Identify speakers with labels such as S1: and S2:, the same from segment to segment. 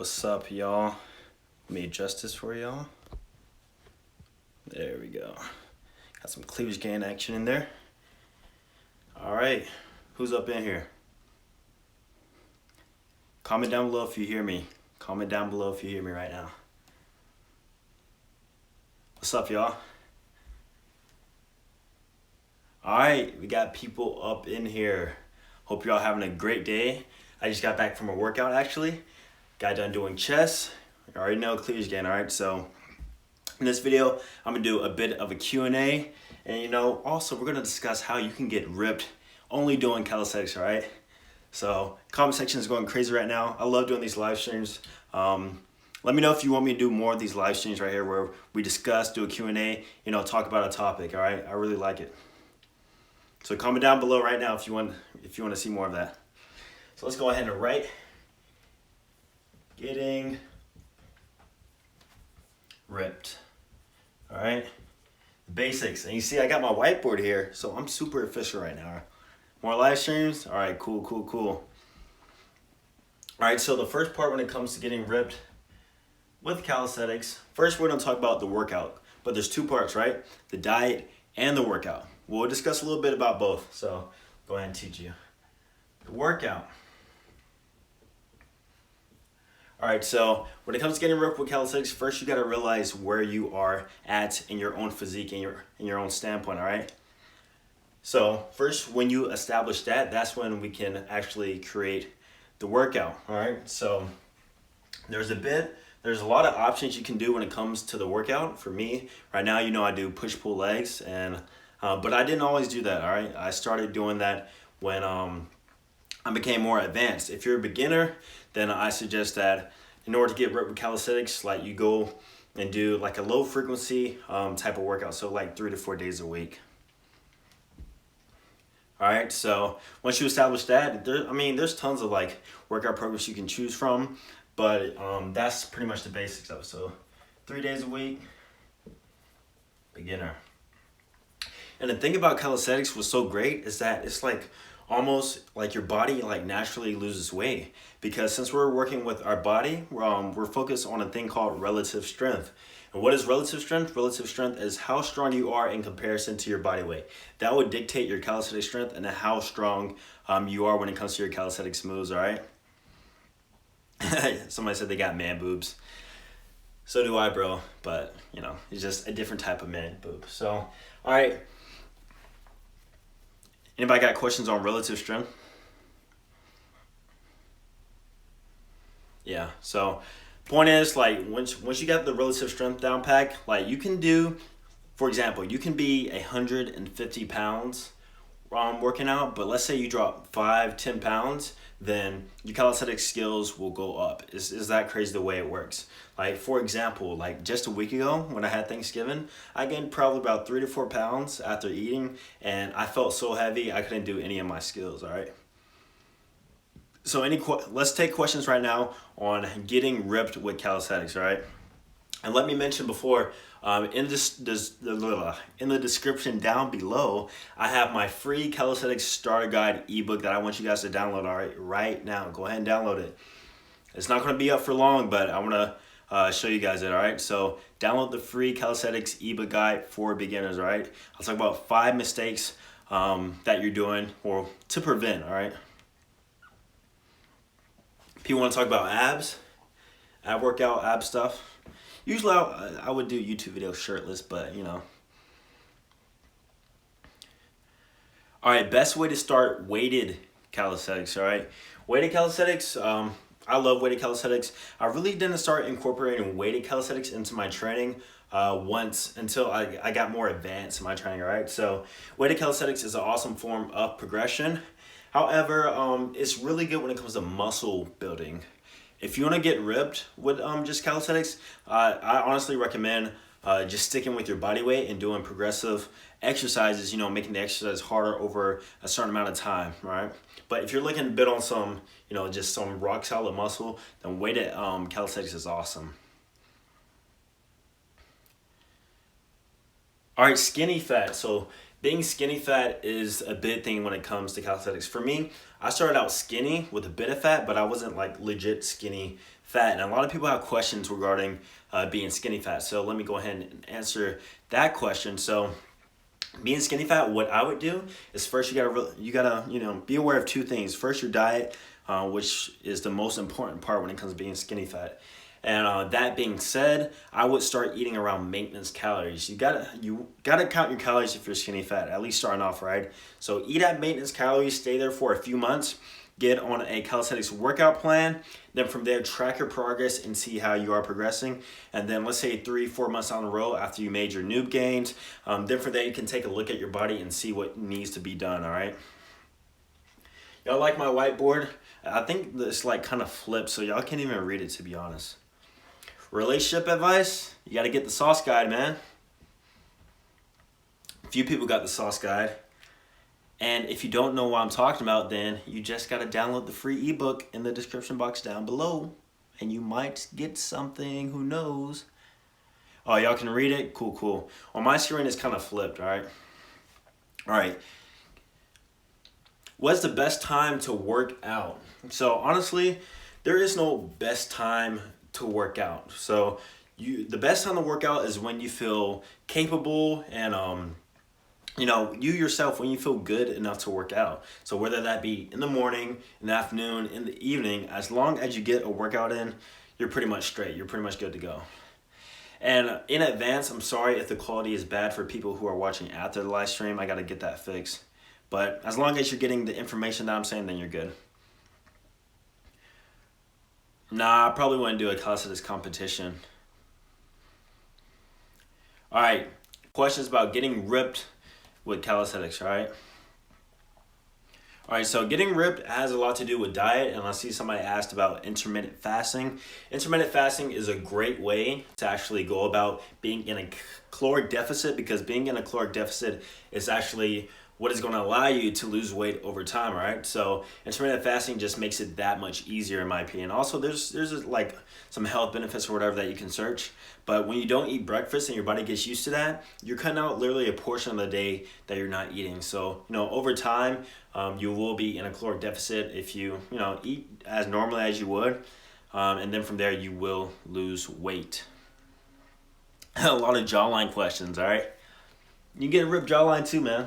S1: What's up, y'all? Let me adjust this for y'all. There we go. Got some cleavage gain action in there. All right, who's up in here? Comment down below if you hear me. Comment down below if you hear me right now. What's up, y'all? All right, we got people up in here. Hope y'all having a great day. I just got back from a workout actually. Got done doing chest. I already know cleavage gain, all right? So in this video, I'm gonna do a bit of a Q&A. And also we're gonna discuss how you can get ripped only doing calisthenics, all right? So comment section is going crazy right now. I love doing these live streams. Let me know if you want me to do more of these live streams right here where we discuss, do a Q&A, talk about a topic, all right? I really like it. So comment down below right now if you want to see more of that. So let's go ahead and write. Getting ripped. All right. Basics. And you see I got my whiteboard here, so I'm super efficient right now. More live streams? All right, cool. All right, so the first part when it comes to getting ripped with calisthenics, first we're gonna talk about the workout, but there's two parts, right? The diet and the workout. We'll discuss a little bit about both, so go ahead and teach you. The workout. All right, so when it comes to getting ripped with calisthenics, first you gotta realize where you are at in your own physique, in your own standpoint, all right? So first, when you establish that, that's when we can actually create the workout, all right? So there's a lot of options you can do when it comes to the workout. For me, right now, I do push-pull legs, but I didn't always do that, all right? I started doing that when I became more advanced. If you're a beginner, then I suggest that in order to get ripped with calisthenics, like you go and do like a low frequency type of workout. So like 3 to 4 days a week. All right, so once you establish that, there's tons of like workout programs you can choose from, but that's pretty much the basics of it. So 3 days a week, beginner. And the thing about calisthenics was so great is that it's like almost like your body like naturally loses weight, because since we're working with our body, we're focused on a thing called relative strength. And what is relative strength? Relative strength is how strong you are in comparison to your body weight. That would dictate your calisthenics strength and how strong you are when it comes to your calisthenics moves, all right? Somebody said they got man boobs. So do I, bro, but it's just a different type of man boob. So, all right. Anybody got questions on relative strength? Yeah, so point is, like, once you got the relative strength down pack, like you can do, for example, you can be 150 pounds working out, but let's say you drop 5-10 pounds, then your calisthenics skills will go up. Is that crazy the way it works? Like, for example, like just a week ago when I had Thanksgiving, I gained probably about 3 to 4 pounds after eating, and I felt so heavy I couldn't do any of my skills, all right? So let's take questions right now on getting ripped with calisthenics, all right? And let me mention before, in the description down below, I have my free calisthenics starter guide ebook that I want you guys to download, all right now. Go ahead and download it. It's not going to be up for long, but I want to show you guys it, all right? So download the free calisthenics ebook guide for beginners, all right? I'll talk about 5 mistakes that you're doing or to prevent, all right? People want to talk about ab workout, ab stuff. Usually I would do YouTube videos shirtless, but All right, best way to start weighted calisthenics, all right? Weighted calisthenics, I love weighted calisthenics. I really didn't start incorporating weighted calisthenics into my training until I got more advanced in my training, all right? So weighted calisthenics is an awesome form of progression. However, it's really good when it comes to muscle building. If you want to get ripped with just calisthenics, I honestly recommend just sticking with your body weight and doing progressive exercises, making the exercise harder over a certain amount of time, right? But if you're looking to build on some, just some rock solid muscle, then weighted calisthenics is awesome. All right, skinny fat. So Being skinny fat is a big thing when it comes to calisthenics. For me, I started out skinny with a bit of fat, but I wasn't like legit skinny fat. And a lot of people have questions regarding being skinny fat. So let me go ahead and answer that question. So being skinny fat, what I would do is first you gotta be aware of two things. First, your diet, which is the most important part when it comes to being skinny fat. And that being said, I would start eating around maintenance calories. You gotta count your calories if you're skinny fat, at least starting off, right? So eat at maintenance calories, stay there for a few months, get on a calisthenics workout plan. Then from there, track your progress and see how you are progressing. And then let's say 3-4 months down the road after you made your noob gains, then from there you can take a look at your body and see what needs to be done, all right? Y'all like my whiteboard? I think this like kind of flips, so y'all can't even read it, to be honest. Relationship advice, you got to get the sauce guide, man. Few people got the sauce guide. And if you don't know what I'm talking about, then you just got to download the free ebook in the description box down below. And you might get something, who knows. Oh, y'all can read it? Cool. On my screen, it's kind of flipped, all right? All right. What's the best time to work out? So honestly, there is no best time to work out. So the best time to work out is when you feel capable and you yourself, when you feel good enough to work out. So whether that be in the morning, in the afternoon, in the evening, as long as you get a workout in, you're pretty much straight. You're pretty much good to go. And in advance, I'm sorry if the quality is bad for people who are watching after the live stream. I got to get that fixed. But as long as you're getting the information that I'm saying, then you're good. Nah, I probably wouldn't do a calisthenics competition. All right, questions about getting ripped with calisthenics, all right? All right, so getting ripped has a lot to do with diet, and I see somebody asked about intermittent fasting. Intermittent fasting is a great way to actually go about being in a caloric deficit, because being in a caloric deficit is actually what is going to allow you to lose weight over time, right? So intermittent fasting just makes it that much easier, in my opinion. Also, there's like some health benefits or whatever that you can search. But when you don't eat breakfast and your body gets used to that, you're cutting out literally a portion of the day that you're not eating. So over time, you will be in a caloric deficit if you eat as normally as you would, and then from there you will lose weight. A lot of jawline questions, all right? You get a ripped jawline too, man.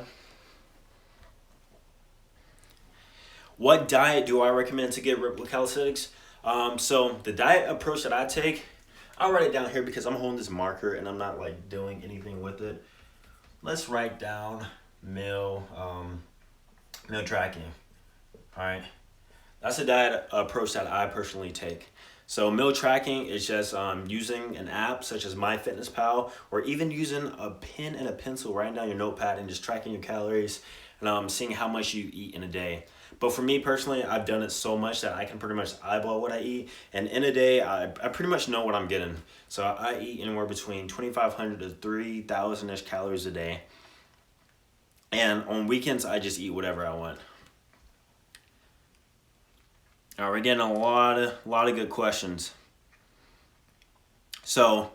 S1: What diet do I recommend to get ripped with calisthenics? So the diet approach that I take, I'll write it down here because I'm holding this marker and I'm not like doing anything with it. Let's write down meal tracking. All right, that's a diet approach that I personally take. So meal tracking is just using an app such as MyFitnessPal, or even using a pen and a pencil, writing down your notepad and just tracking your calories and seeing how much you eat in a day. But for me personally, I've done it so much that I can pretty much eyeball what I eat. And in a day, I pretty much know what I'm getting. So I eat anywhere between 2,500 to 3,000-ish calories a day. And on weekends, I just eat whatever I want. All right, we're getting a lot of good questions. So,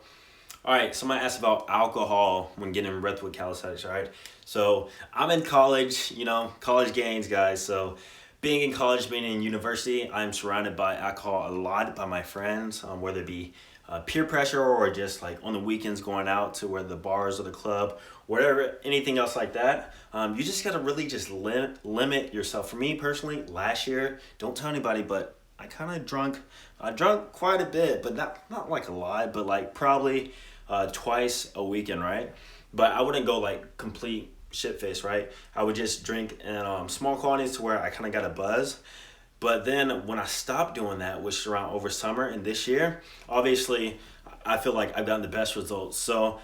S1: all right, somebody asked about alcohol when getting ripped with calisthenics, all right? So I'm in college, college gains, guys. So being in college, being in university, I'm surrounded by alcohol a lot by my friends, whether it be peer pressure or just like on the weekends going out to where the bars or the club, whatever, anything else like that. You just got to really just limit yourself. For me personally, last year, don't tell anybody, but I kind of drunk quite a bit, but not like a lot, but like probably twice a weekend, right? But I wouldn't go like complete shit face, right? I would just drink in small quantities to where I kind of got a buzz. But then when I stopped doing that, which is around over summer and this year, obviously I feel like I've gotten the best results. So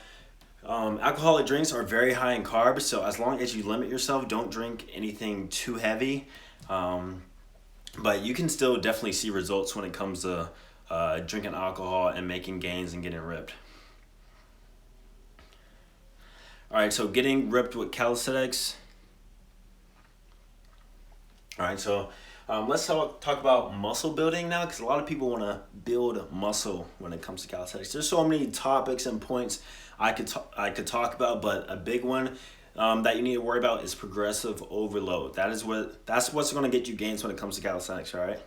S1: alcoholic drinks are very high in carbs, so as long as you limit yourself, don't drink anything too heavy. But you can still definitely see results when it comes to drinking alcohol and making gains and getting ripped. All right, so getting ripped with calisthenics. All right, so let's talk about muscle building now, because a lot of people want to build muscle when it comes to calisthenics. There's so many topics and points I could talk about, but a big one that you need to worry about is progressive overload. That's what's going to get you gains when it comes to calisthenics, all right?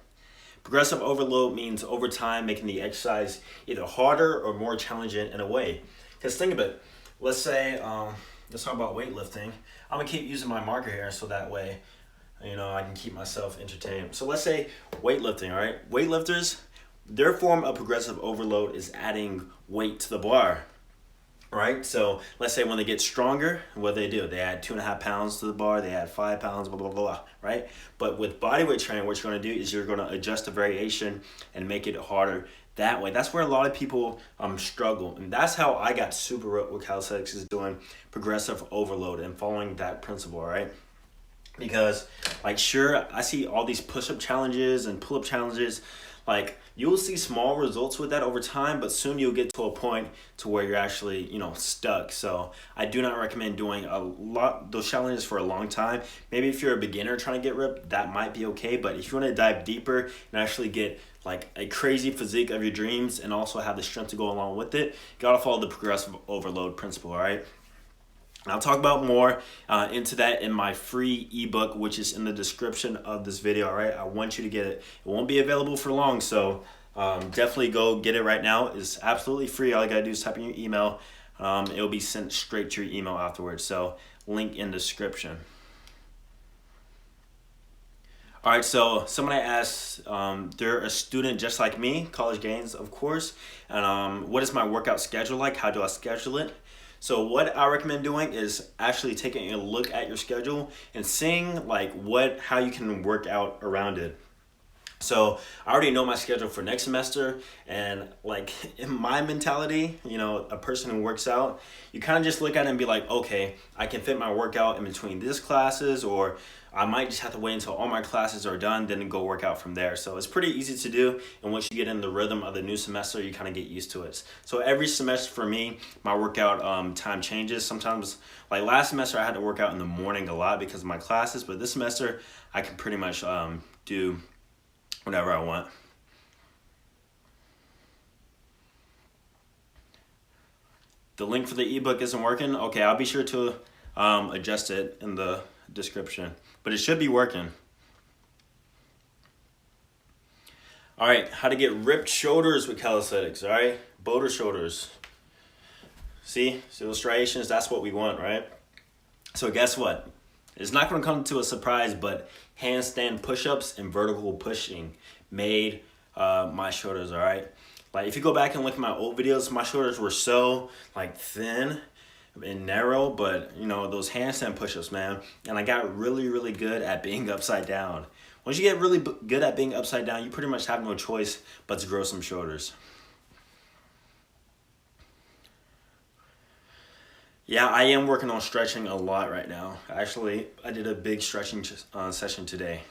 S1: Progressive overload means over time making the exercise either harder or more challenging in a way. Because think of it, let's say, let's talk about weightlifting. I'm gonna keep using my marker here so that way, I can keep myself entertained. So let's say weightlifting, all right? Weightlifters, their form of progressive overload is adding weight to the bar, right? So let's say when they get stronger, what they do, they add 2.5 pounds to the bar, they add 5 pounds, blah, blah, blah, right? But with bodyweight training, what you're gonna do is you're gonna adjust the variation and make it harder that way. That's where a lot of people struggle. And that's how I got super ripped with calisthenics, is doing progressive overload and following that principle, right? Because sure, I see all these push-up challenges and pull-up challenges, you'll see small results with that over time, but soon you'll get to a point to where you're actually, stuck. So I do not recommend doing those challenges for a long time. Maybe if you're a beginner trying to get ripped, that might be okay. But if you want to dive deeper and actually get a crazy physique of your dreams and also have the strength to go along with it, you gotta follow the progressive overload principle, all right? I'll talk about more into that in my free ebook, which is in the description of this video, all right? I want you to get it. It won't be available for long, so definitely go get it right now. It's absolutely free. All you gotta do is type in your email. It'll be sent straight to your email afterwards, so link in description. All right, so somebody asked, they're a student just like me, college gains, of course, and what is my workout schedule like? How do I schedule it? So what I recommend doing is actually taking a look at your schedule and seeing how you can work out around it. So I already know my schedule for next semester, and in my mentality, a person who works out, you kind of just look at it and be like, okay, I can fit my workout in between these classes, or I might just have to wait until all my classes are done, then go work out from there. So it's pretty easy to do, and once you get in the rhythm of the new semester, you kind of get used to it. So every semester for me, my workout time changes. Sometimes, last semester, I had to work out in the morning a lot because of my classes, but this semester, I can pretty much do whatever I want. The link for the ebook isn't working. Okay, I'll be sure to adjust it in the description, but it should be working. All right, how to get ripped shoulders with calisthenics, all right? Boulder shoulders. See, illustrations, that's what we want, right? So guess what? It's not gonna come to a surprise, but handstand push-ups and vertical pushing made my shoulders, all right? If you go back and look at my old videos, my shoulders were so thin and narrow, but those handstand push-ups, man, and I got really, really good at being upside down. Once you get really good at being upside down, you pretty much have no choice but to grow some shoulders. Yeah, I am working on stretching a lot right now. Actually, I did a big stretching session today.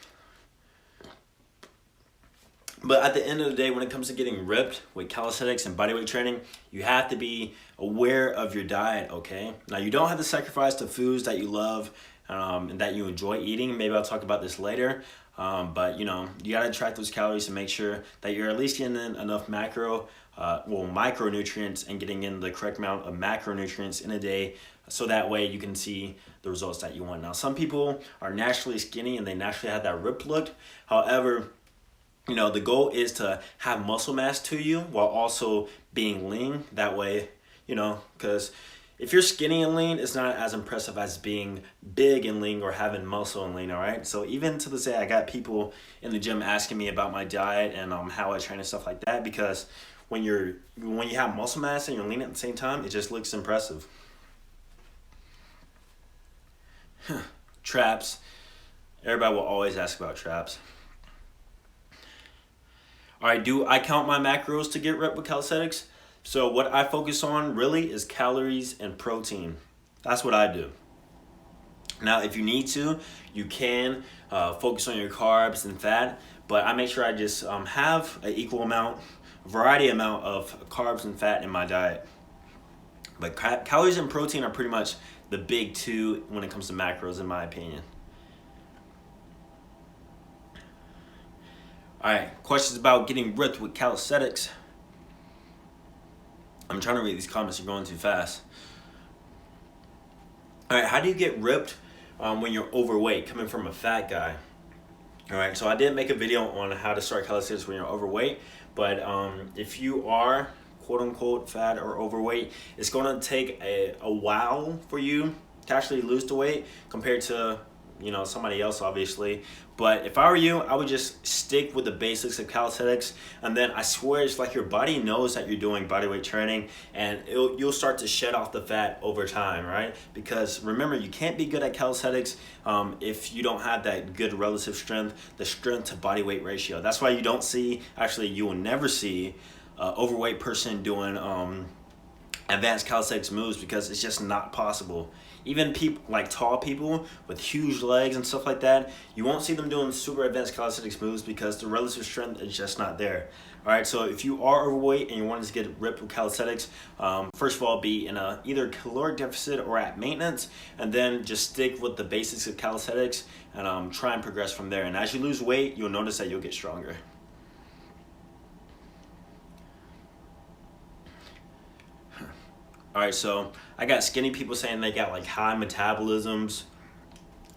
S1: But at the end of the day, when it comes to getting ripped with calisthenics and bodyweight training, you have to be aware of your diet, okay? Now, you don't have to sacrifice the foods that you love and that you enjoy eating. Maybe I'll talk about this later. But, you gotta track those calories and make sure that you're at least getting in enough micronutrients and getting in the correct amount of macronutrients in a day, so that way you can see the results that you want. Now, some people are naturally skinny and they naturally have that ripped look. However, the goal is to have muscle mass to you while also being lean. That way, because if you're skinny and lean, it's not as impressive as being big and lean or having muscle and lean, all right? So even to this day, I got people in the gym asking me about my diet and how I train and stuff like that, because when you have muscle mass and you're lean at the same time, it just looks impressive. Traps. Everybody will always ask about traps. All right, do I count my macros to get ripped with calisthenics? So what I focus on really is calories and protein. That's what I do. Now, if you need to, you can focus on your carbs and fat, but I make sure I just have an equal variety amount of carbs and fat in my diet. But calories and protein are pretty much the big two when it comes to macros, in my opinion. All right, questions about getting ripped with calisthenics. I'm trying to read these comments, you're going too fast. All right, how do you get ripped when you're overweight, coming from a fat guy? All right, so I did make a video on how to start calisthenics when you're overweight, but if you are quote unquote fat or overweight, it's going to take a while for you to actually lose the weight compared to, you know, somebody else, obviously. But if I were you, I would just stick with the basics of calisthenics, and then I swear it's like your body knows that you're doing bodyweight training, and you'll start to shed off the fat over time, right? Because remember, you can't be good at calisthenics if you don't have that good relative strength, the strength to body weight ratio. That's why you don't see, actually you will never see an overweight person doing advanced calisthenics moves, because it's just not possible. Even people like tall people with huge legs and stuff like that, you won't see them doing super advanced calisthenics moves because the relative strength is just not there. All right, so if you are overweight and you want to get ripped with calisthenics, first of all, be in a either caloric deficit or at maintenance, and then just stick with the basics of calisthenics and try and progress from there. And as you lose weight, you'll notice that you'll get stronger. All right, so I got skinny people saying they got like high metabolisms.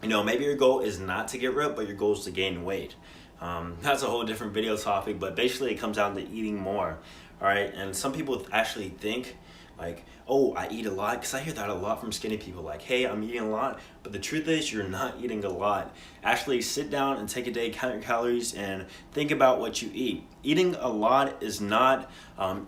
S1: You know, maybe your goal is not to get ripped, but your goal is to gain weight. That's a whole different video topic, but basically it comes down to eating more. All right, and some people actually think like, oh, I eat a lot, because I hear that a lot from skinny people, like, hey, I'm eating a lot. But the truth is, you're not eating a lot. Actually sit down and take a day, count your calories, and think about what you eat. Eating a lot is not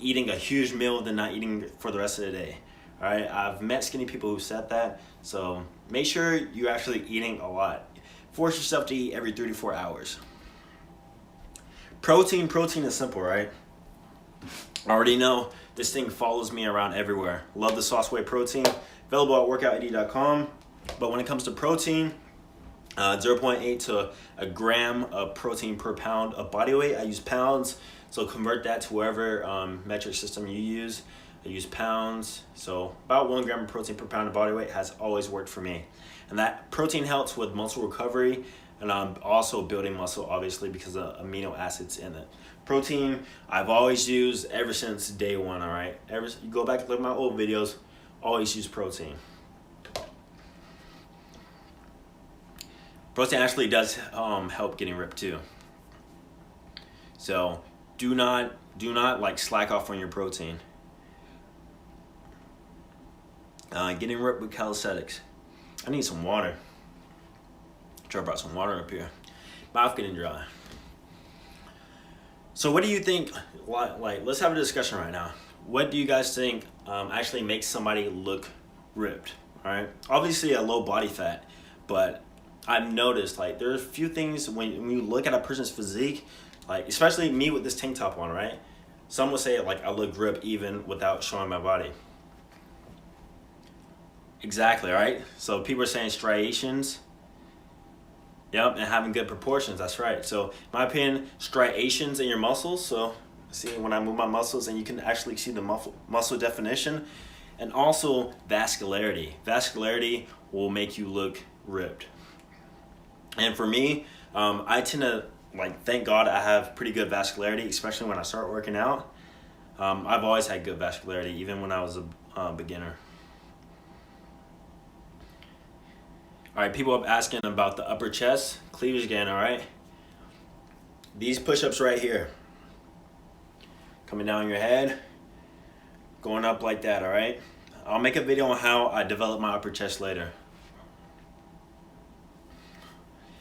S1: eating a huge meal then not eating for the rest of the day. All right, I've met skinny people who said that, so make sure you're actually eating a lot. Force yourself to eat every 3 to 4 hours. Protein is simple, right? I already know this thing follows me around everywhere. Love the sauce whey protein, available at workoutid.com. But when it comes to protein, 0.8 to a gram of protein per pound of body weight. I use pounds, so convert that to whatever metric system you use. I use pounds, so about 1 gram of protein per pound of body weight has always worked for me. And that protein helps with muscle recovery, and I'm also building muscle, obviously, because of amino acids in it. Protein, I've always used ever since day one, all right? You go back and look at my old videos, always use protein. Protein actually does help getting ripped too. So do not like slack off on your protein. Getting ripped with calisthenics. I need some water. I brought some water up here. Mouth getting dry. So what do you think, like, let's have a discussion right now. What do you guys think actually makes somebody look ripped, all right? Obviously a low body fat, but I've noticed like there's a few things when you look at a person's physique, like especially me with this tank top on, right? Some will say like I look ripped even without showing my body. Exactly, right? So people are saying striations. Yep, and having good proportions, that's right. So in my opinion, striations in your muscles. So see when I move my muscles and you can actually see the muscle definition. And also vascularity. Vascularity will make you look ripped. And for me, I tend to, like, thank God I have pretty good vascularity, especially when I start working out. I've always had good vascularity, even when I was a beginner. All right, people are asking about the upper chest, cleavage again, all right? These push-ups right here. Coming down your head, going up like that, all right? I'll make a video on how I develop my upper chest later.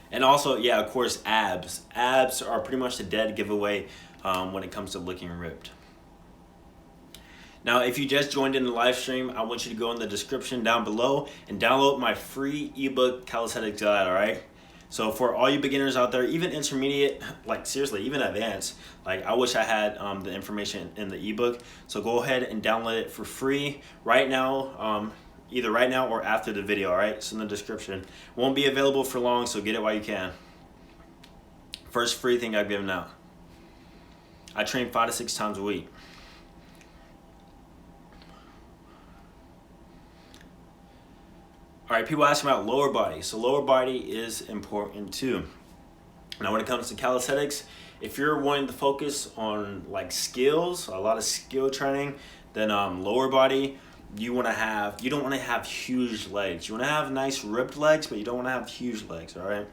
S1: And also, yeah, of course, abs. Abs are pretty much the dead giveaway when it comes to looking ripped. Now, if you just joined in the live stream, I want you to go in the description down below and download my free ebook calisthenics guide, all right? So for all you beginners out there, even intermediate, like seriously, even advanced, like I wish I had the information in the ebook. So go ahead and download it for free right now, either right now or after the video, all right? It's in the description. Won't be available for long, so get it while you can. First free thing I've given out. I train 5 to 6 times a week. All right, people asking about lower body. So lower body is important too. Now when it comes to calisthenics, if you're wanting to focus on like skills, a lot of skill training, then lower body, you don't want to have huge legs. You want to have nice ripped legs, but you don't want to have huge legs, all right?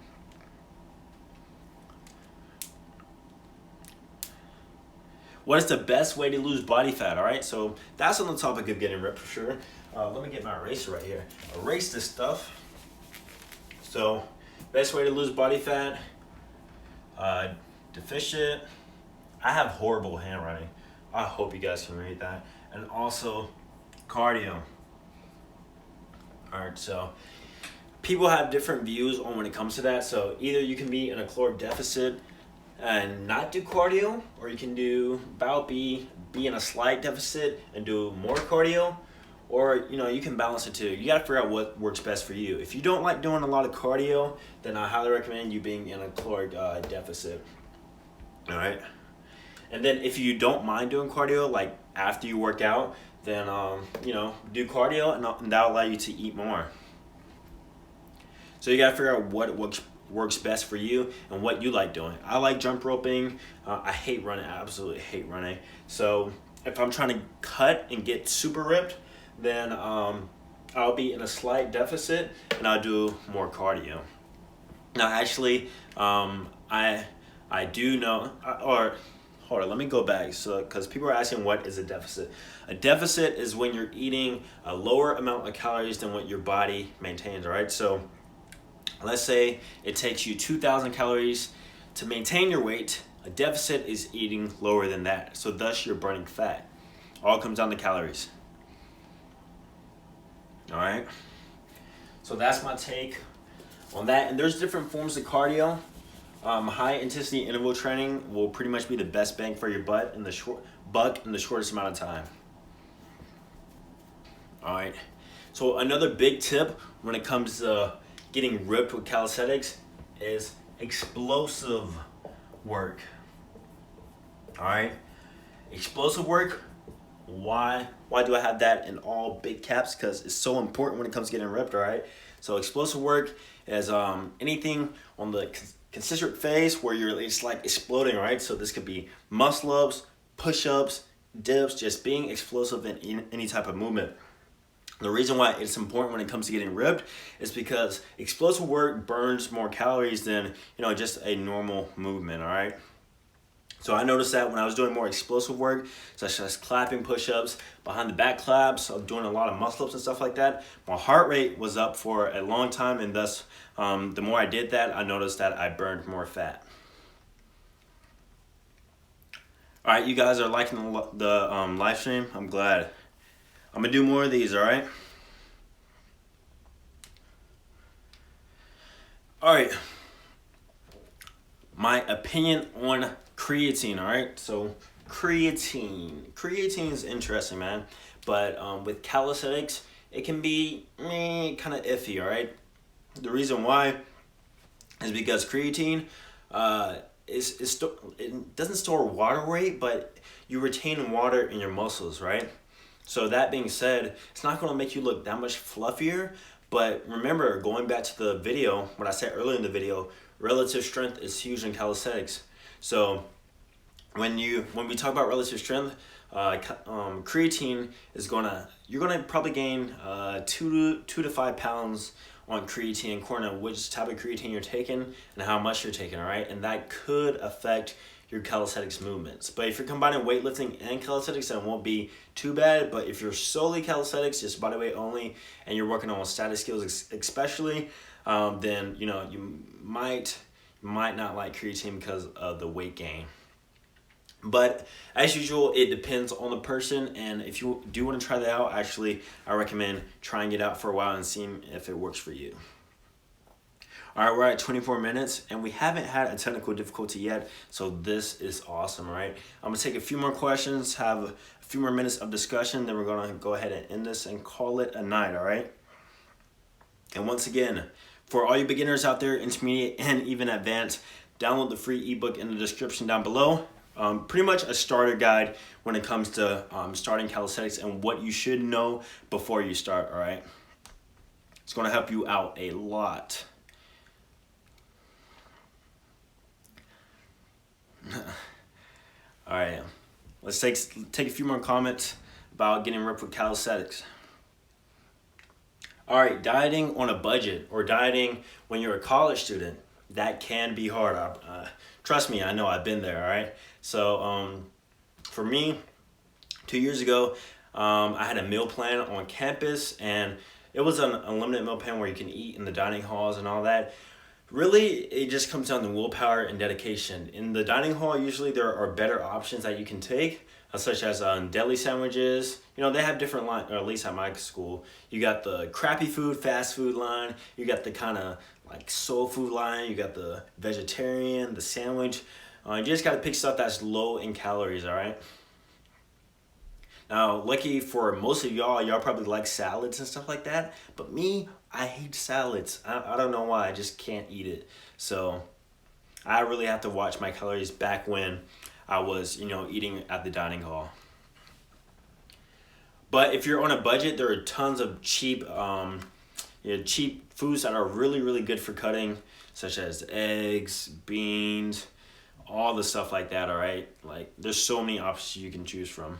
S1: What is the best way to lose body fat, all right? So that's on the topic of getting ripped for sure. Let me get my eraser right here. Erase this stuff. So, best way to lose body fat, deficient. I have horrible handwriting. I hope you guys can read that. And also, cardio. All right, so people have different views on when it comes to that. So either you can be in a caloric deficit and not do cardio, or you can be in a slight deficit and do more cardio, or you can balance it too. You got to figure out what works best for you. If you don't like doing a lot of cardio, then I highly recommend you being in a caloric deficit. All right. And then if you don't mind doing cardio, like after you work out, then do cardio, and that'll allow you to eat more. So you gotta figure out what works best for you and what you like doing. I like jump roping. I hate running. I absolutely hate running. So if I'm trying to cut and get super ripped, then I'll be in a slight deficit and I'll do more cardio. Now, actually, I do know, or hold on, let me go back. So, because people are asking, what is a deficit? A deficit is when you're eating a lower amount of calories than what your body maintains, all right? So, let's say it takes you 2,000 calories to maintain your weight. A deficit is eating lower than that. So, thus, you're burning fat. All comes down to calories. All right? So, that's my take on that. And there's different forms of cardio. High intensity interval training will pretty much be the best bang for your buck in the shortest amount of time. All right. So another big tip when it comes to getting ripped with calisthenics is explosive work. All right. Explosive work. Why do I have that in all big caps? Because it's so important when it comes to getting ripped. All right. So explosive work is anything on the concentric phase where it's like exploding, right? So this could be muscle ups, push-ups, dips, just being explosive in any type of movement. The reason why it's important when it comes to getting ripped is because explosive work burns more calories than just a normal movement, all right? So I noticed that when I was doing more explosive work, such as clapping push-ups, behind the back claps, of doing a lot of muscle ups and stuff like that, my heart rate was up for a long time, and thus the more I did that, I noticed that I burned more fat. All right, you guys are liking the live stream. I'm glad. I'm gonna do more of these, all right? All right. My opinion on creatine, all right? So creatine is interesting, man. But with calisthenics, it can be kind of iffy, all right? The reason why is because creatine it doesn't store water weight, but you retain water in your muscles, right? So that being said, it's not going to make you look that much fluffier. But remember, going back to the video, what I said earlier in the video, relative strength is huge in calisthenics. So when we talk about relative strength, creatine is you're gonna probably gain 2 to 5 pounds on creatine, according to which type of creatine you're taking and how much you're taking, all right? And that could affect your calisthenics movements. But if you're combining weightlifting and calisthenics, then it won't be too bad. But if you're solely calisthenics, just body weight only, and you're working on static skills especially, then you might not like creatine because of the weight gain. But as usual, it depends on the person, and if you do want to try that out, actually, I recommend trying it out for a while and seeing if it works for you. All right, we're at 24 minutes, and we haven't had a technical difficulty yet, so this is awesome, all right? I'm going to take a few more questions, have a few more minutes of discussion, then we're going to go ahead and end this and call it a night, all right? And once again, for all you beginners out there, intermediate and even advanced, download the free ebook in the description down below. Pretty much a starter guide when it comes to starting calisthenics and what you should know before you start, all right? It's going to help you out a lot. All right, let's take a few more comments about getting ripped with calisthenics. All right, dieting on a budget or dieting when you're a college student, that can be hard. Trust me, I know I've been there, all right? So for me, 2 years ago, I had a meal plan on campus, and it was an unlimited meal plan where you can eat in the dining halls and all that. Really, it just comes down to willpower and dedication. In the dining hall, usually there are better options that you can take, such as deli sandwiches. You know, they have different lines, or at least at my school. You got the crappy food, fast food line. You got the kind of like soul food line. You got the vegetarian, the sandwich. You just got to pick stuff that's low in calories, all right? Now, lucky for most of y'all probably like salads and stuff like that. But me, I hate salads. I don't know why. I just can't eat it. So I really have to watch my calories back when I was, eating at the dining hall. But if you're on a budget, there are tons of cheap foods that are really, really good for cutting, such as eggs, beans, all the stuff like that, all right? Like, there's so many options you can choose from.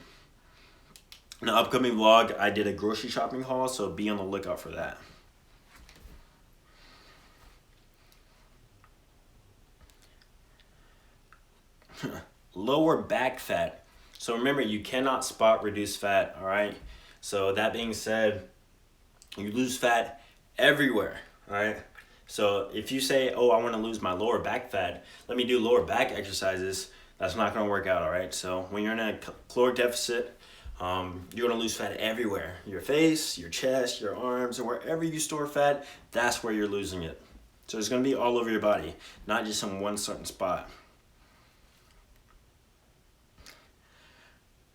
S1: In the upcoming vlog, I did a grocery shopping haul, so be on the lookout for that. Lower back fat. So remember, you cannot spot reduce fat, all right? So that being said, you lose fat everywhere, all right? So if you say, oh, I want to lose my lower back fat, let me do lower back exercises, that's not going to work out, all right? So when you're in a caloric deficit, you're gonna lose fat everywhere. Your face, your chest, your arms, and wherever you store fat, that's where you're losing it. So it's gonna be all over your body, not just in one certain spot.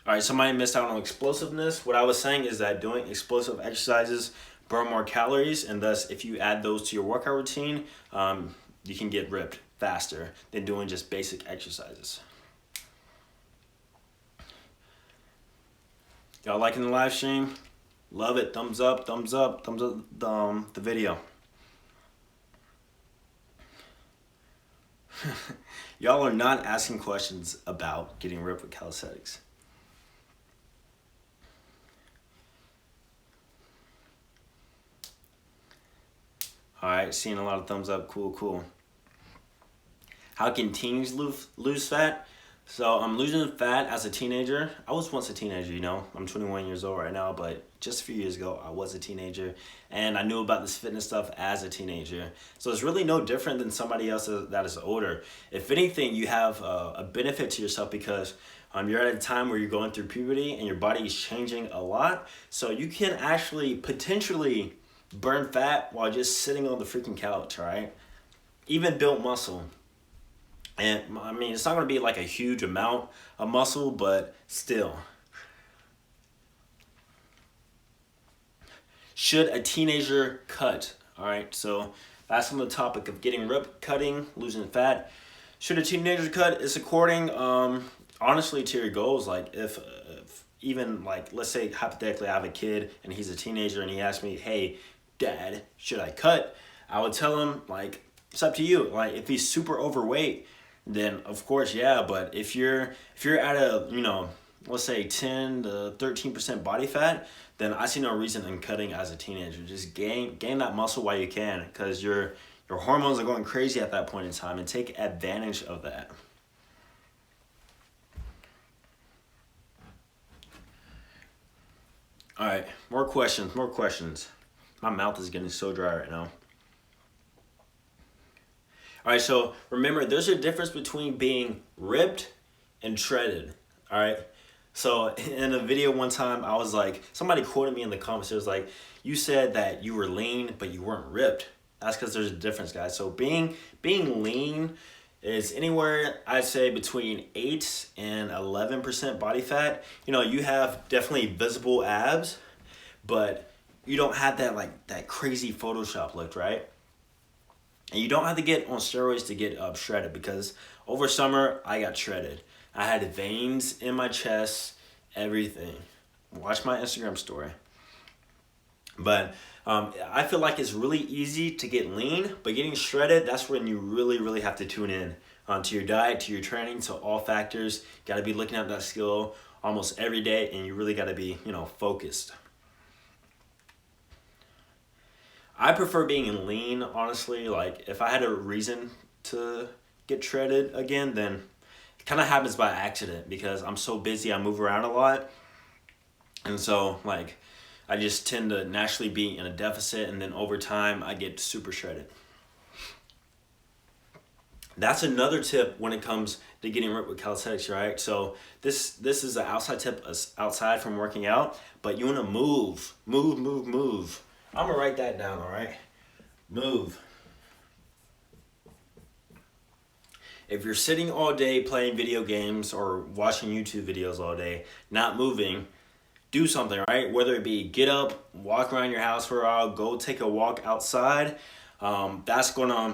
S1: All right, somebody missed out on explosiveness. What I was saying is that doing explosive exercises burn more calories, and thus if you add those to your workout routine, you can get ripped faster than doing just basic exercises. Y'all liking the live stream? Love it. Thumbs up the video. Y'all are not asking questions about getting ripped with calisthenics. All right, seeing a lot of thumbs up. Cool. How can teens lose fat? So I'm losing fat as a teenager. I was once a teenager, I'm 21 years old right now, but just a few years ago, I was a teenager, and I knew about this fitness stuff as a teenager. So it's really no different than somebody else that is older. If anything, you have a benefit to yourself because you're at a time where you're going through puberty and your body is changing a lot. So you can actually potentially burn fat while just sitting on the freaking couch, all right? Even build muscle. And I mean, it's not going to be like a huge amount of muscle, but still. Should a teenager cut? All right, so that's on the topic of getting ripped, cutting, losing fat. Should a teenager cut? It's according, honestly, to your goals. Like if even like, let's say hypothetically I have a kid and he's a teenager and he asks me, hey, Dad, should I cut? I would tell him, like, it's up to you. Like if he's super overweight, then of course, yeah. But if you're at a, let's say 10 to 13% body fat, then I see no reason in cutting as a teenager. Just gain that muscle while you can, because your hormones are going crazy at that point in time, and take advantage of that. All right, more questions. My mouth is getting so dry right now. All right, so remember, there's a difference between being ripped and shredded, all right? So in a video one time, I was like, somebody quoted me in the comments, it was like, you said that you were lean, but you weren't ripped. That's because there's a difference, guys. So being lean is anywhere, I'd say, between 8 and 11% body fat. You have definitely visible abs, but you don't have that crazy Photoshop look, right? And you don't have to get on steroids to get shredded, because over summer, I got shredded. I had veins in my chest, everything. Watch my Instagram story. But I feel like it's really easy to get lean, but getting shredded, that's when you really, really have to tune in to your diet, to your training, to all factors. Got to be looking at that skill almost every day, and you really got to be, focused. I prefer being lean, honestly. Like, if I had a reason to get shredded again, then it kind of happens by accident because I'm so busy, I move around a lot. And so, like, I just tend to naturally be in a deficit, and then over time, I get super shredded. That's another tip when it comes to getting ripped with calisthenics, right? So this is an outside tip, outside from working out, but you want to move. I'm gonna write that down, all right? Move. If you're sitting all day playing video games or watching YouTube videos all day, not moving, do something, right? Whether it be get up, walk around your house for a while, go take a walk outside. That's gonna,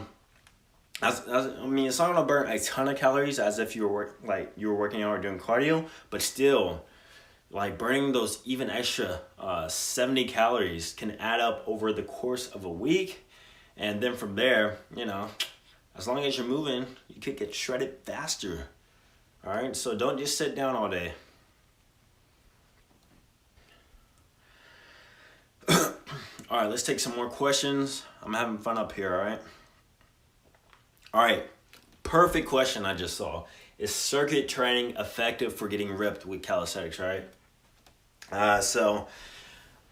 S1: I mean, it's not gonna burn a ton of calories as if you were working out or doing cardio, but still, like burning those even extra 70 calories can add up over the course of a week, and then from there, as long as you're moving, you could get shredded faster. All right, so don't just sit down all day. All right, let's take some more questions. I'm having fun up here, all right? All right, perfect question I just saw. Is circuit training effective for getting ripped with calisthenics, right? So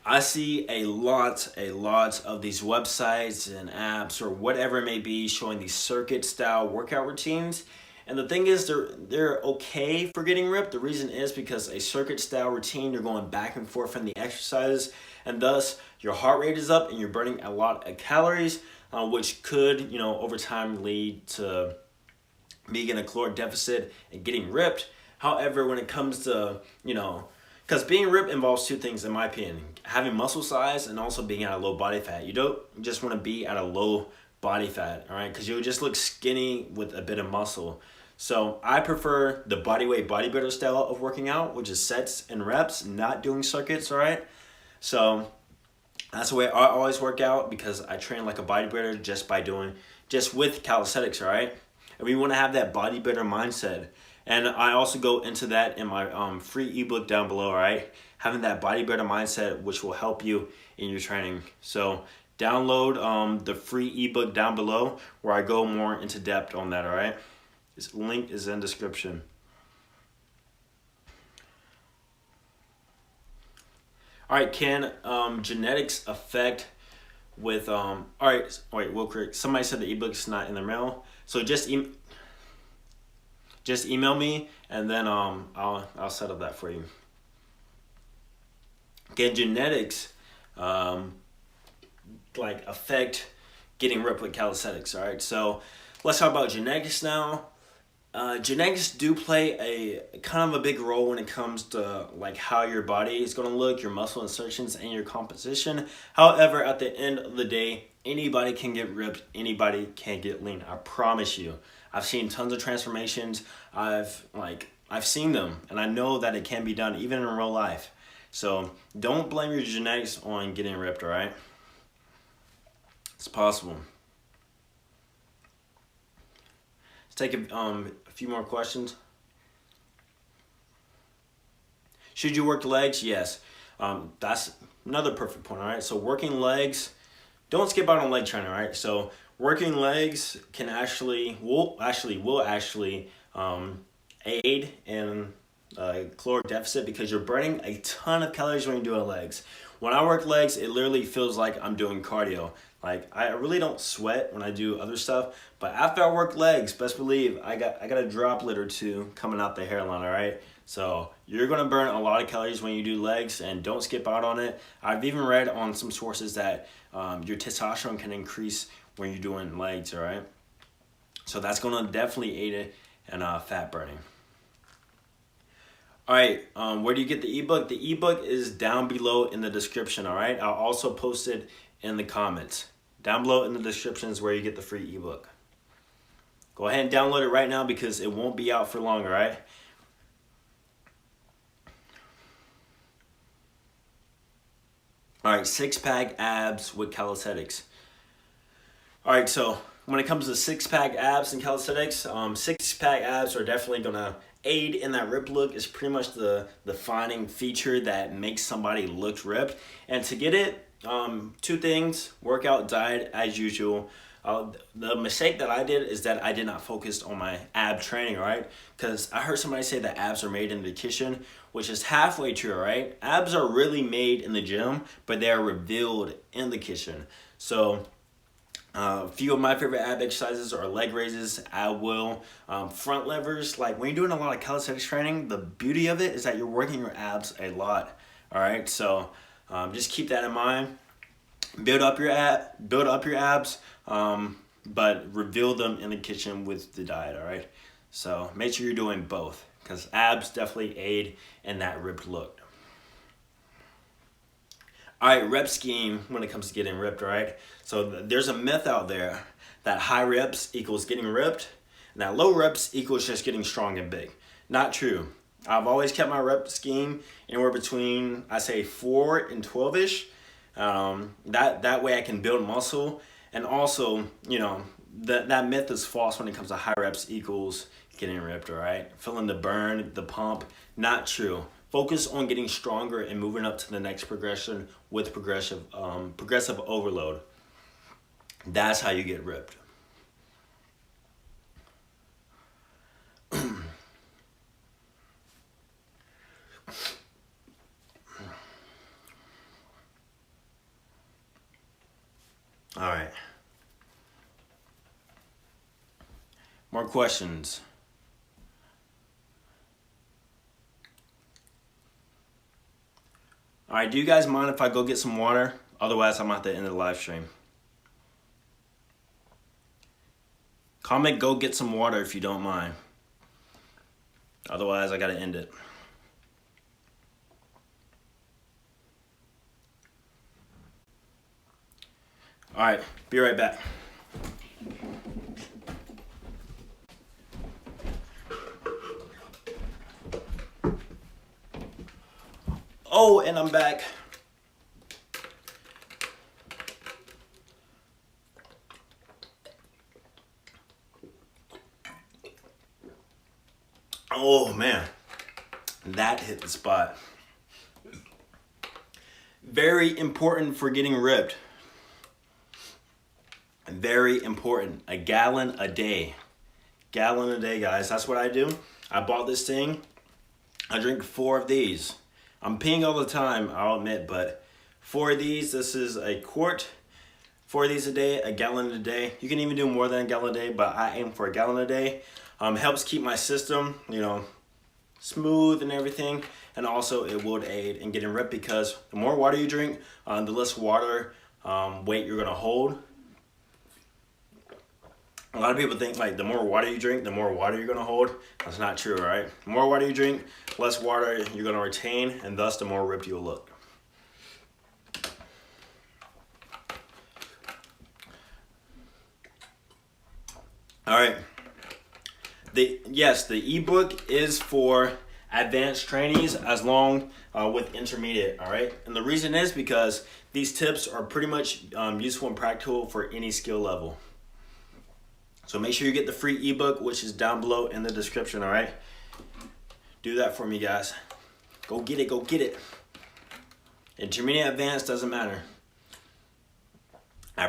S1: I see a lot of these websites and apps or whatever it may be showing these circuit style workout routines. And the thing is, they're okay for getting ripped. The reason is because a circuit style routine, you're going back and forth in the exercises, and thus your heart rate is up and you're burning a lot of calories, which could, over time lead to being in a caloric deficit and getting ripped. However, when it comes to, because being ripped involves two things, in my opinion: having muscle size and also being at a low body fat. You don't just want to be at a low body fat, all right? Because you'll just look skinny with a bit of muscle. So I prefer the bodyweight bodybuilder style of working out, which is sets and reps, not doing circuits, all right? So that's the way I always work out, because I train like a bodybuilder just with calisthenics, all right? And we want to have that bodybuilder mindset. And I also go into that in my free ebook down below, all right? Having that bodybuilder mindset, which will help you in your training. So download the free ebook down below where I go more into depth on that, all right? This link is in description. All right, can genetics affect with, all right, wait, real quick. Somebody said the ebook's not in the mail. So just email me, and then I'll settle that for you. Can genetics affect getting ripped with calisthenics? All right, so let's talk about genetics now. Genetics do play a kind of a big role when it comes to how your body is going to look, your muscle insertions, and your composition. However, at the end of the day, anybody can get ripped, anybody can get lean. I promise you. I've seen tons of transformations. I've seen them, and I know that it can be done even in real life. So don't blame your genetics on getting ripped, all right? It's possible. Let's take a few more questions. Should you work legs? Yes. That's another perfect point, all right? So working legs, don't skip out on leg training, all right? So working legs will actually aid in caloric deficit, because you're burning a ton of calories when you're doing legs. When I work legs, it literally feels like I'm doing cardio. I really don't sweat when I do other stuff, but after I work legs, best believe I got a droplet or two coming out the hairline, all right? So you're gonna burn a lot of calories when you do legs, and don't skip out on it. I've even read on some sources that your testosterone can increase when you're doing legs, all right? So that's gonna definitely aid it in fat burning. All right, where do you get the ebook? The ebook is down below in the description, all right? I'll also post it in the comments. Down below in the description is where you get the free ebook. Go ahead and download it right now, because it won't be out for long, all right? All right, six-pack abs with calisthenics. All right, so when it comes to six-pack abs and calisthenics, six-pack abs are definitely gonna aid in that rip look. Is pretty much the defining feature that makes somebody look ripped. And to get it, Two things: workout, diet as usual. The mistake that I did is that I did not focus on my ab training, right? Because I heard somebody say that abs are made in the kitchen, which is halfway true, right? Abs are really made in the gym, but they are revealed in the kitchen. So a few of my favorite ab exercises are leg raises, ab wheel, front levers. Like when you're doing a lot of calisthenics training, the beauty of it is that you're working your abs a lot. All right, so just keep that in mind. Build up your abs, but reveal them in the kitchen with the diet. All right, so make sure you're doing both because abs definitely aid in that ripped look. All right, rep scheme when it comes to getting ripped, all right? So there's a myth out there that high reps equals getting ripped, and that low reps equals just getting strong and big. Not true. I've always kept my rep scheme anywhere between, I say, 4 and 12-ish. That way I can build muscle. And also, you know, that myth is false when it comes to high reps equals getting ripped, all right? Feeling the burn, the pump, not true. Focus on getting stronger and moving up to the next progression with progressive overload. That's how you get ripped. All right. More questions. All right, do you guys mind if I go get some water? Otherwise, I'm at the end of the live stream. Comment, go get some water if you don't mind. Otherwise, I gotta end it. All right, be right back. Oh, and I'm back. Oh man, that hit the spot. Very important for getting ripped. Very important. A gallon a day. Gallon a day, guys. That's what I do. I bought this thing. I drink 4 of these. I'm peeing all the time, I'll admit, but 4 of these, this is a quart. 4 of these a day, a gallon a day. You can even do more than a gallon a day, but I aim for a gallon a day. Helps keep my system, you know, smooth and everything. And also it would aid in getting ripped because the more water you drink, the less water weight you're gonna hold. A lot of people think like the more water you drink, the more water you're gonna hold. That's not true, right? The more water you drink, less water you're gonna retain, and thus the more ripped you'll look. All right. Yes, the ebook is for advanced trainees as long with intermediate, all right? And the reason is because these tips are pretty much useful and practical for any skill level. So make sure you get the free ebook, which is down below in the description, all right? Do that for me, guys. Go get it, go get it. Intermediate, advanced, doesn't matter.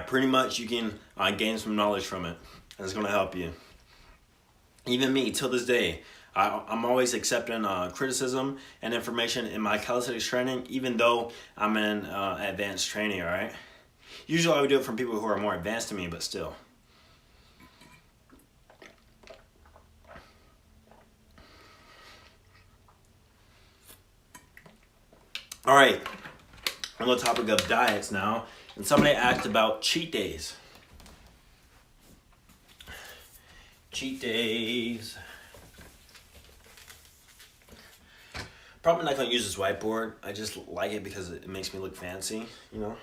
S1: Pretty much you can gain some knowledge from it. And it's gonna help you. Even me, till this day, I'm always accepting criticism and information in my calisthenics training, even though I'm in advanced training, all right? Usually I would do it from people who are more advanced than me, but still. All right, on the topic of diets now, and somebody asked about cheat days. Cheat days. Probably not gonna use this whiteboard. I just like it because it makes me look fancy, you know?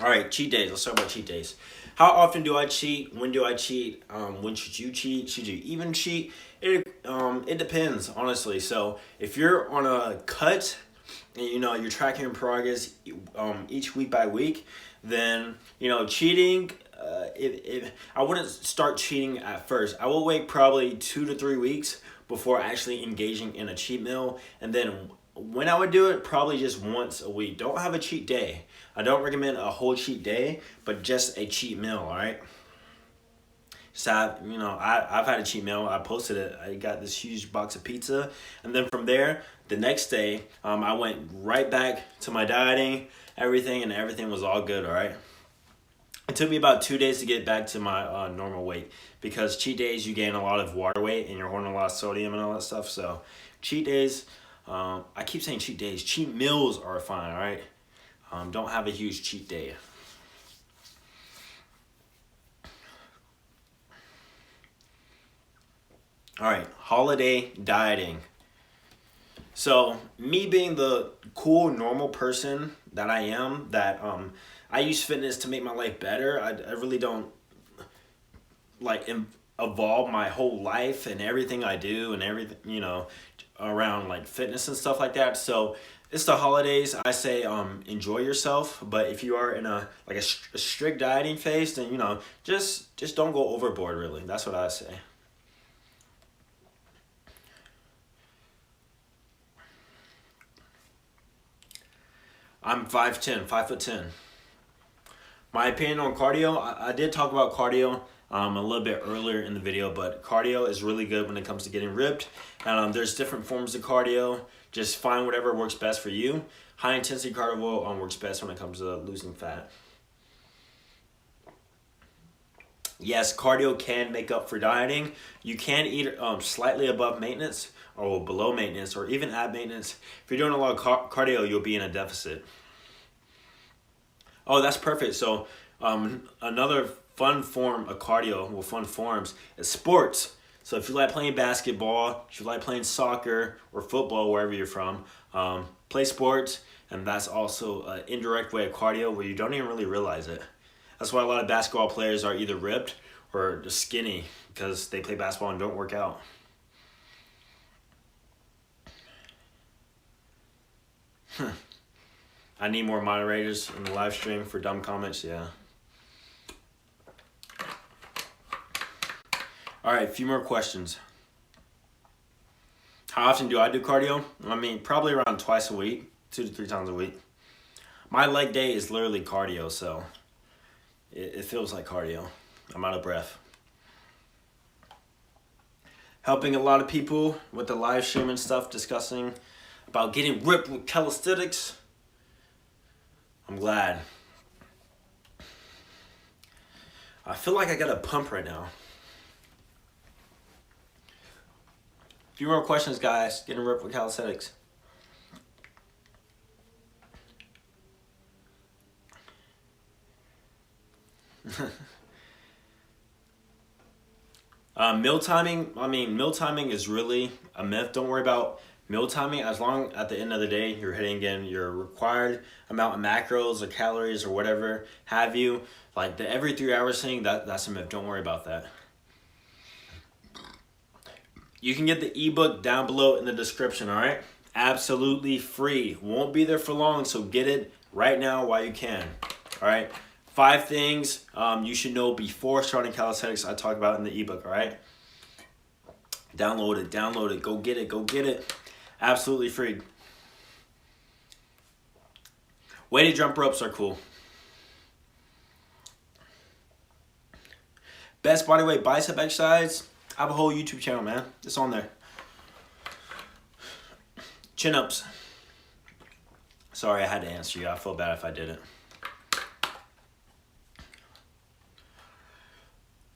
S1: All right, cheat days. Let's talk about cheat days. How often do I cheat? When do I cheat? When should you cheat? Should you even cheat? It depends, honestly. So if you're on a cut and you know you're tracking your progress each week by week, then you know cheating. I wouldn't start cheating at first. I will wait probably 2 to 3 weeks before actually engaging in a cheat meal. And then when I would do it, probably just once a week. Don't have a cheat day. I don't recommend a whole cheat day, but just a cheat meal, all right? So, I've had a cheat meal. I posted it. I got this huge box of pizza. And then from there, the next day, I went right back to my dieting, and everything was all good, all right? It took me about 2 days to get back to my normal weight, because cheat days, you gain a lot of water weight and you're holding a lot of sodium and all that stuff. So cheat days, I keep saying cheat days. Cheat meals are fine, all right? Don't have a huge cheat day. All right, holiday dieting. So me being the cool, normal person that I am, that I use fitness to make my life better. I really don't evolve my whole life and everything I do and everything, around like fitness and stuff like that. So it's the holidays. I say enjoy yourself, but if you are in a strict dieting phase, then just don't go overboard. Really, that's what I say. I'm 5'10", 5'10". My opinion on cardio, I did talk about cardio a little bit earlier in the video, but cardio is really good when it comes to getting ripped. There's different forms of cardio. Just find whatever works best for you. High intensity cardio works best when it comes to losing fat. Yes, cardio can make up for dieting. You can eat slightly above maintenance or below maintenance or even at maintenance. If you're doing a lot of cardio, you'll be in a deficit. Oh, that's perfect. So another fun form of cardio, fun forms, is sports. So if you like playing basketball, if you like playing soccer or football, wherever you're from, play sports, and that's also an indirect way of cardio where you don't even really realize it. That's why a lot of basketball players are either ripped or just skinny, because they play basketball and don't work out. I need more moderators in the live stream for dumb comments, yeah. All right, a few more questions. How often do I do cardio? Probably around twice a week, 2 to 3 times a week. My leg day is literally cardio, so it feels like cardio. I'm out of breath. Helping a lot of people with the live stream and stuff, discussing about getting ripped with calisthenics. I'm glad. I feel like I got a pump right now. A few more questions, guys. Getting ripped with calisthenics. Meal timing. Meal timing is really a myth. Don't worry about meal timing, as long at the end of the day you're hitting in your required amount of macros or calories or whatever have you. Like the every 3 hours thing, that's a myth. Don't worry about that. You can get the ebook down below in the description, all right? Absolutely free. Won't be there for long, so get it right now while you can, all right? 5 things you should know before starting calisthenics I talk about in the ebook, all right? Download it, go get it. Absolutely free. Weighted jump ropes are cool. Best bodyweight bicep exercise. I have a whole YouTube channel, man. It's on there. Chin ups. Sorry, I had to answer you. I feel bad if I didn't.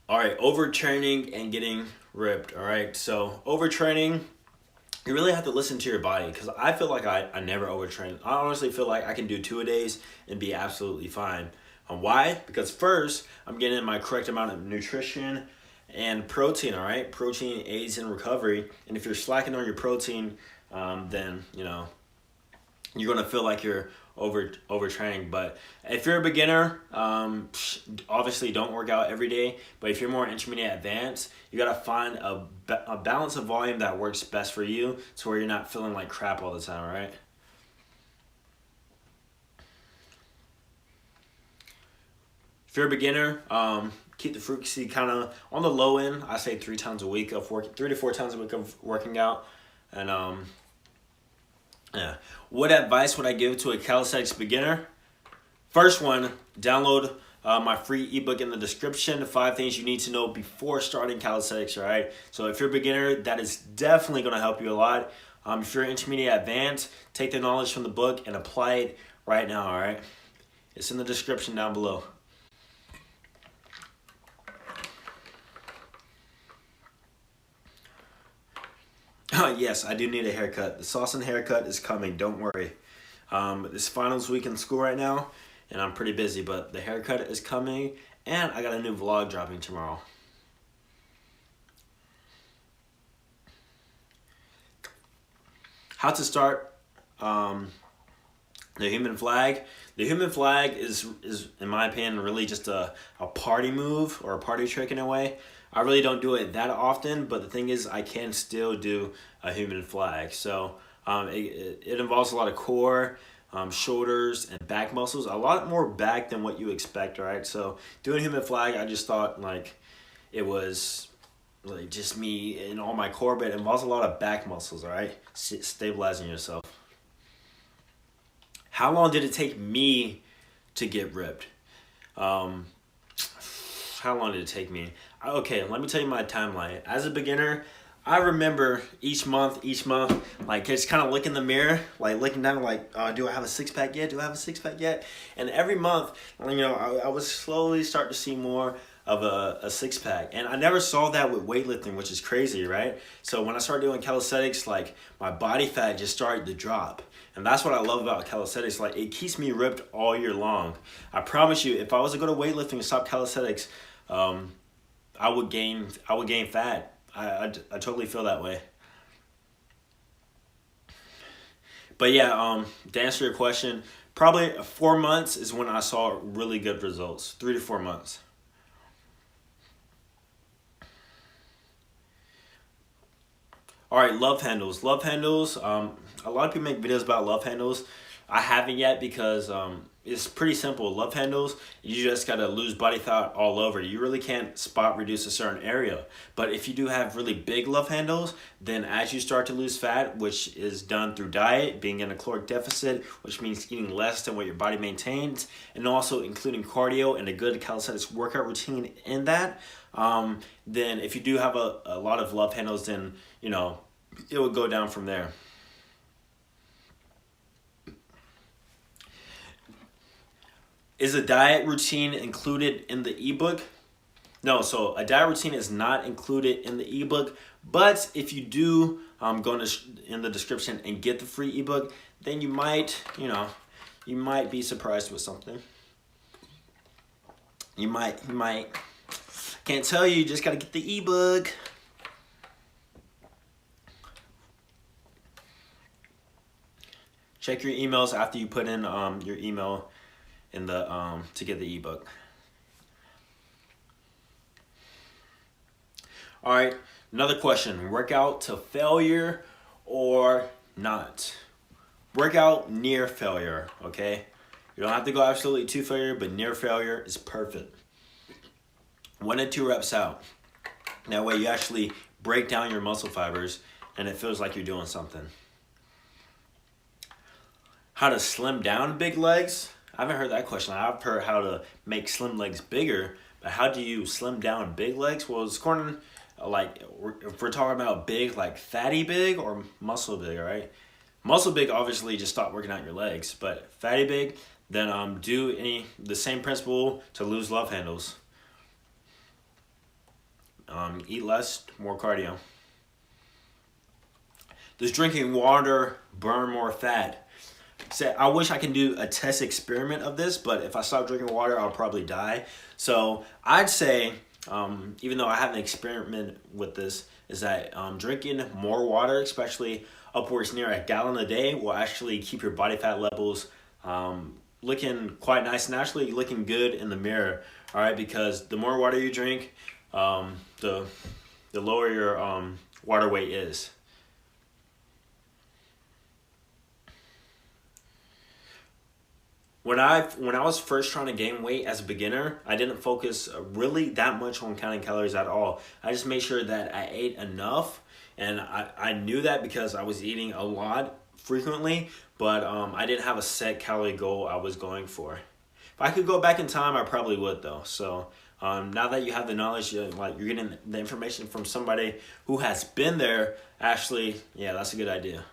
S1: All right, overtraining and getting ripped. All right, so overtraining, you really have to listen to your body, because I feel like I never overtrain. I honestly feel like I can do 2 a days and be absolutely fine. Why? Because first, I'm getting my correct amount of nutrition and protein, all right? Protein aids in recovery, and if you're slacking on your protein, then, you're going to feel like you're overtraining. But if you're a beginner, obviously don't work out every day. But if you're more intermediate advanced, you got to find a balance of volume that works best for you, to where you're not feeling like crap all the time, right? If you're a beginner, keep the frequency kind of on the low end. I say 3 times a week of working, 3 to 4 times a week of working out. And yeah, what advice would I give to a calisthenics beginner? First one, download my free ebook in the description, 5 things you need to know before starting calisthenics, all right? So if you're a beginner, that is definitely going to help you a lot. If you're intermediate advanced, take the knowledge from the book and apply it right now, all right? It's in the description down below. Yes, I do need a haircut. The sauce and haircut is coming, don't worry. It's finals week in school right now, and I'm pretty busy, but the haircut is coming, and I got a new vlog dropping tomorrow. How to start the human flag. The human flag is in my opinion, really just a party move or a party trick in a way. I really don't do it that often, but the thing is I can still do a human flag. So it involves a lot of core, shoulders, and back muscles. A lot more back than what you expect, all right? So doing human flag, I just thought like it was like just me and all my core, but it involves a lot of back muscles, all right? Stabilizing yourself. How long did it take me to get ripped? How long did it take me? Okay, let me tell you my timeline. As a beginner, I remember each month, like just kind of look in the mirror, like looking down, like, do I have a six-pack yet? Do I have a six-pack yet? And every month, you know, I would slowly start to see more of a six-pack. And I never saw that with weightlifting, which is crazy, right? So when I started doing calisthenics, like my body fat just started to drop. And that's what I love about calisthenics. Like it keeps me ripped all year long. I promise you, if I was to go to weightlifting and stop calisthenics, I would gain fat. I totally feel that way. But yeah, to answer your question, probably 4 months is when I saw really good results. 3 to 4 months. All right, love handles. Love handles. A lot of people make videos about love handles. I haven't yet because it's pretty simple. Love handles, you just gotta lose body fat all over. You really can't spot reduce a certain area. But if you do have really big love handles, then as you start to lose fat, which is done through diet, being in a caloric deficit, which means eating less than what your body maintains, and also including cardio and a good calisthenics workout routine in that, then if you do have a lot of love handles, then, you know, it will go down from there. Is a diet routine included in the ebook? No, so a diet routine is not included in the ebook, but if you do go in the description and get the free ebook, then you might be surprised with something. You might. Can't tell you, just gotta get the ebook. Check your emails after you put in your email in the to get the ebook. All right, another question: workout to failure or not? Workout near failure. Okay, you don't have to go absolutely to failure, but near failure is perfect. 1 to 2 reps out. That way you actually break down your muscle fibers and it feels like you're doing something. How to slim down big legs? I haven't heard that question. I've heard how to make slim legs bigger, but how do you slim down big legs? Well, it's according, like, if we're talking about big, like fatty big or muscle big, all right? Muscle big, obviously, just stop working out your legs, but fatty big, then do the same principle to lose love handles. Eat less, more cardio. Does drinking water burn more fat? I wish I can do a test experiment of this, but if I stop drinking water, I'll probably die. So I'd say, even though I haven't experimented with this, is that drinking more water, especially upwards near a gallon a day, will actually keep your body fat levels looking quite nice and actually looking good in the mirror. All right, because the more water you drink, the lower your water weight is. When I was first trying to gain weight as a beginner, I didn't focus really that much on counting calories at all. I just made sure that I ate enough, and I knew that because I was eating a lot frequently, but I didn't have a set calorie goal I was going for. If I could go back in time, I probably would though. So now that you have the knowledge, you're getting the information from somebody who has been there. Actually, yeah, that's a good idea.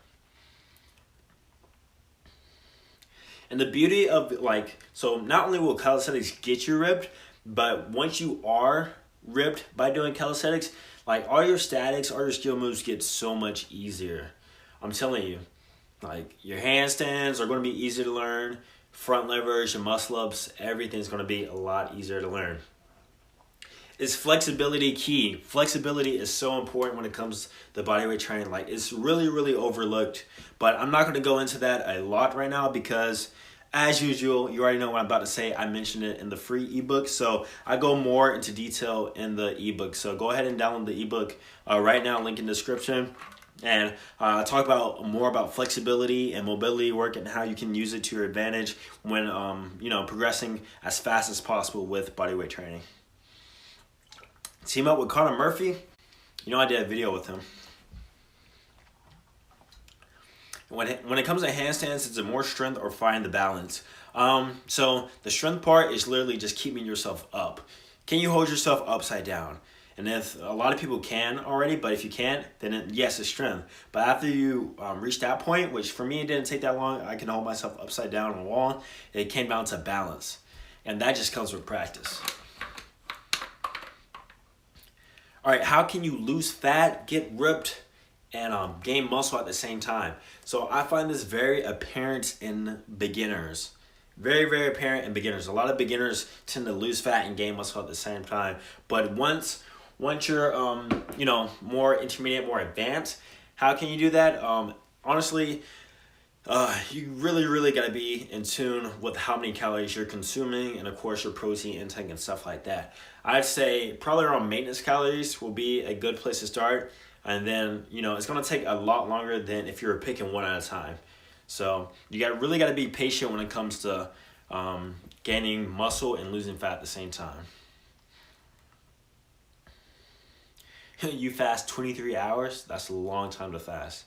S1: And the beauty of so not only will calisthenics get you ripped, but once you are ripped by doing calisthenics, all your statics, all your skill moves get so much easier. I'm telling you, your handstands are going to be easier to learn. Front levers, your muscle ups, everything's going to be a lot easier to learn. Is flexibility key? Flexibility is so important when it comes to bodyweight training. It's really, really overlooked. But I'm not going to go into that a lot right now because, as usual, you already know what I'm about to say. I mentioned it in the free ebook. So I go more into detail in the ebook. So go ahead and download the ebook right now, link in the description. And talk more about flexibility and mobility work and how you can use it to your advantage when progressing as fast as possible with bodyweight training. Team up with Connor Murphy. I did a video with him. When it comes to handstands, it's a more strength or find the balance. So the strength part is literally just keeping yourself up. Can you hold yourself upside down? And if a lot of people can already, but if you can't, then yes, it's strength. But after you reach that point, which for me it didn't take that long, I can hold myself upside down on a wall. It came down to balance, and that just comes with practice. All right, how can you lose fat, get ripped, and gain muscle at the same time? So I find this very apparent in beginners. Very, very apparent in beginners. A lot of beginners tend to lose fat and gain muscle at the same time. But once you're more intermediate, more advanced, how can you do that? Honestly, you really got to be in tune with how many calories you're consuming and of course your protein intake and stuff like that. I'd say probably around maintenance calories will be a good place to start, and then it's going to take a lot longer than if you're picking one at a time. So you really got to be patient when it comes to gaining muscle and losing fat at the same time. You fast 23 hours? That's a long time to fast.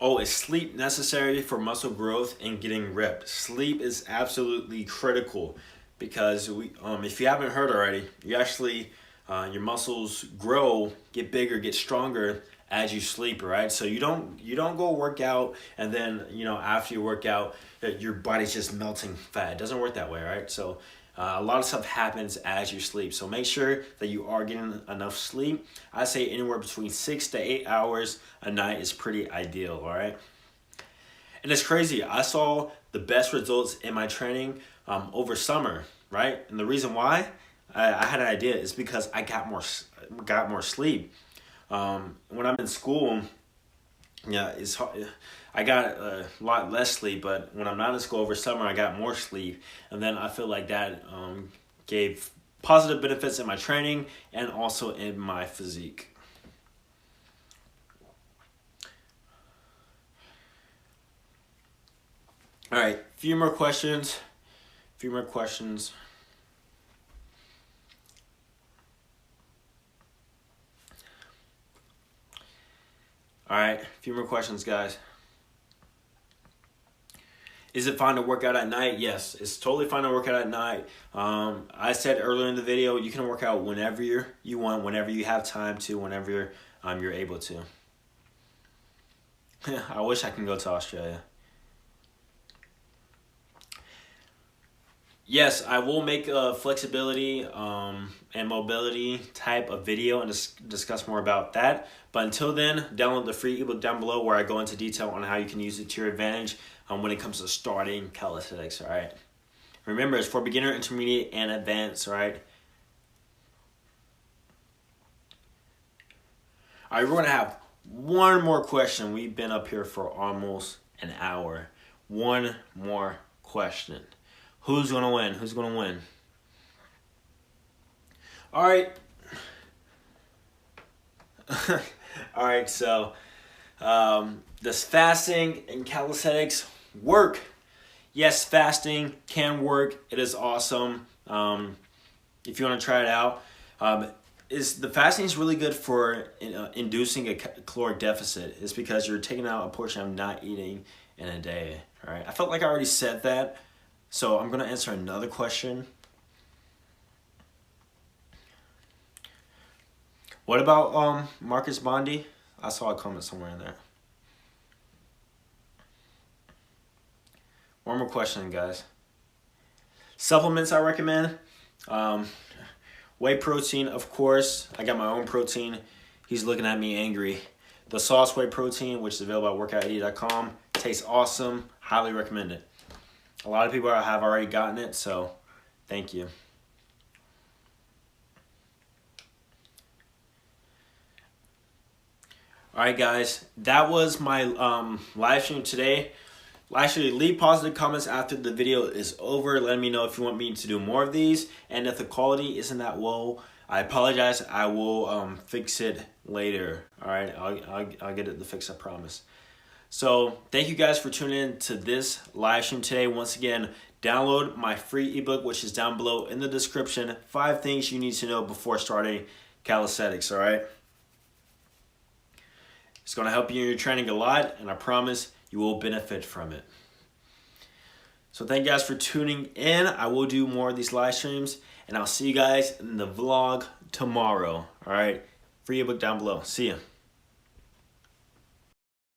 S1: Oh, is sleep necessary for muscle growth and getting ripped? Sleep is absolutely critical because if you haven't heard already, you actually your muscles grow, get bigger, get stronger as you sleep, right? So you don't go work out and then after you work out your body's just melting fat. It doesn't work that way, right? So a lot of stuff happens as you sleep. So make sure that you are getting enough sleep. I say anywhere between 6 to 8 hours a night is pretty ideal, all right? And it's crazy. I saw the best results in my training over summer, right? And the reason why I had an idea is because I got more sleep. When I'm in school, it's hard. I got a lot less sleep, but when I'm not in school over summer, I got more sleep. And then I feel like that gave positive benefits in my training and also in my physique. All right, a few more questions. All right, a few more questions, guys. Is it fine to work out at night? Yes, it's totally fine to work out at night. I said earlier in the video, you can work out whenever you want, whenever you have time to, whenever you're able to. I wish I can go to Australia. Yes, I will make a flexibility and mobility type of video and discuss more about that. But until then, download the free ebook down below where I go into detail on how you can use it to your advantage when it comes to starting calisthenics, all right? Remember, it's for beginner, intermediate, and advanced, all right? All right, we're going to have one more question. We've been up here for almost an hour. One more question. Who's going to win? Who's going to win? All right. All right, so Does fasting and calisthenics work? Yes, fasting can work. It is awesome. If you want to try it out, the fasting is really good for inducing a caloric deficit. It's because you're taking out a portion of not eating in a day. All right. I felt like I already said that, so I'm gonna answer another question. What about Marcus Bondi? I saw a comment somewhere in there. One more question, guys. Supplements I recommend. Whey protein, of course. I got my own protein. He's looking at me angry. The Sauce Whey Protein, which is available at workout80.com. Tastes awesome. Highly recommend it. A lot of people have already gotten it, so thank you. Alright guys, that was my live stream today. Actually, leave positive comments after the video is over. Let me know if you want me to do more of these. And if the quality isn't that well, I apologize. I will fix it later. Alright, I'll get it to fix, I promise. So, thank you guys for tuning in to this live stream today. Once again, download my free ebook, which is down below in the description. 5 things you need to know before starting calisthenics, alright? It's going to help you in your training a lot, and I promise you will benefit from it. So thank you guys for tuning in. I will do more of these live streams, and I'll see you guys in the vlog tomorrow. All right, free ebook down below. See ya.